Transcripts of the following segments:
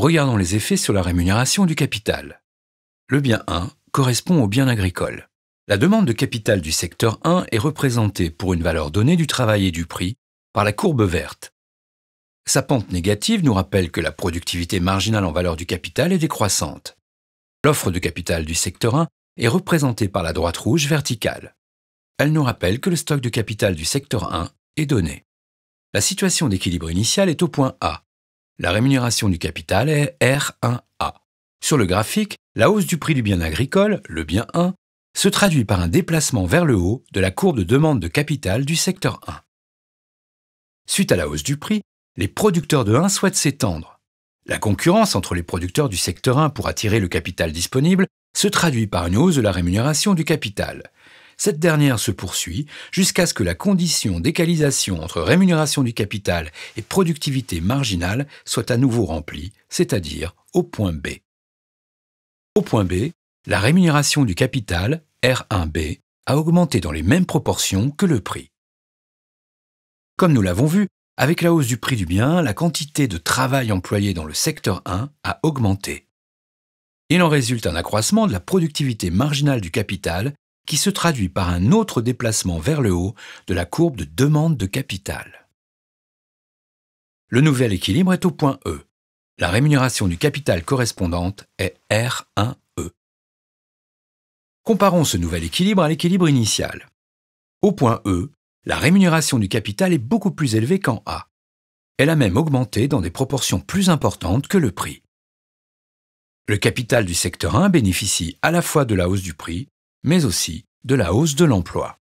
Regardons les effets sur la rémunération du capital. Le bien 1 correspond au bien agricole. La demande de capital du secteur 1 est représentée pour une valeur donnée du travail et du prix par la courbe verte. Sa pente négative nous rappelle que la productivité marginale en valeur du capital est décroissante. L'offre de capital du secteur 1 est représentée par la droite rouge verticale. Elle nous rappelle que le stock de capital du secteur 1 est donné. La situation d'équilibre initial est au point A. La rémunération du capital est R1A. Sur le graphique, la hausse du prix du bien agricole, le bien 1, se traduit par un déplacement vers le haut de la courbe de demande de capital du secteur 1. Suite à la hausse du prix, les producteurs de 1 souhaitent s'étendre. La concurrence entre les producteurs du secteur 1 pour attirer le capital disponible se traduit par une hausse de la rémunération du capital. Cette dernière se poursuit jusqu'à ce que la condition d'égalisation entre rémunération du capital et productivité marginale soit à nouveau remplie, c'est-à-dire au point B. Au point B, la rémunération du capital, R1B, a augmenté dans les mêmes proportions que le prix. Comme nous l'avons vu, avec la hausse du prix du bien, la quantité de travail employé dans le secteur 1 a augmenté. Il en résulte un accroissement de la productivité marginale du capital qui se traduit par un autre déplacement vers le haut de la courbe de demande de capital. Le nouvel équilibre est au point E. La rémunération du capital correspondante est R1E. Comparons ce nouvel équilibre à l'équilibre initial. Au point E, la rémunération du capital est beaucoup plus élevée qu'en A. Elle a même augmenté dans des proportions plus importantes que le prix. Le capital du secteur 1 bénéficie à la fois de la hausse du prix, mais aussi de la hausse de l'emploi.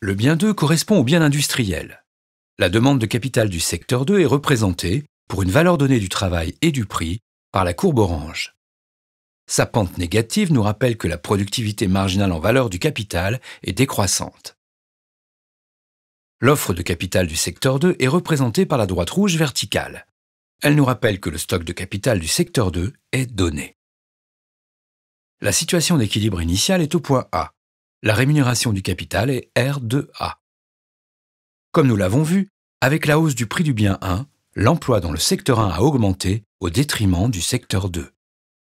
Le bien 2 correspond au bien industriel. La demande de capital du secteur 2 est représentée, pour une valeur donnée du travail et du prix, par la courbe orange. Sa pente négative nous rappelle que la productivité marginale en valeur du capital est décroissante. L'offre de capital du secteur 2 est représentée par la droite rouge verticale. Elle nous rappelle que le stock de capital du secteur 2 est donné. La situation d'équilibre initial est au point A. La rémunération du capital est R2A. Comme nous l'avons vu, avec la hausse du prix du bien 1, l'emploi dans le secteur 1 a augmenté au détriment du secteur 2.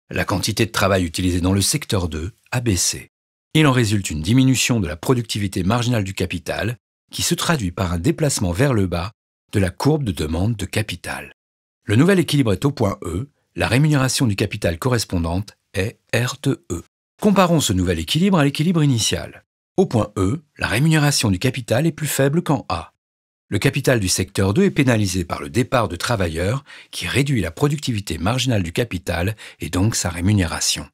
La quantité de travail utilisée dans le secteur 2 a baissé. Il en résulte une diminution de la productivité marginale du capital qui se traduit par un déplacement vers le bas de la courbe de demande de capital. Le nouvel équilibre est au point E, la rémunération du capital correspondante est R2E. Comparons ce nouvel équilibre à l'équilibre initial. Au point E, la rémunération du capital est plus faible qu'en A. Le capital du secteur 2 est pénalisé par le départ de travailleurs qui réduit la productivité marginale du capital et donc sa rémunération.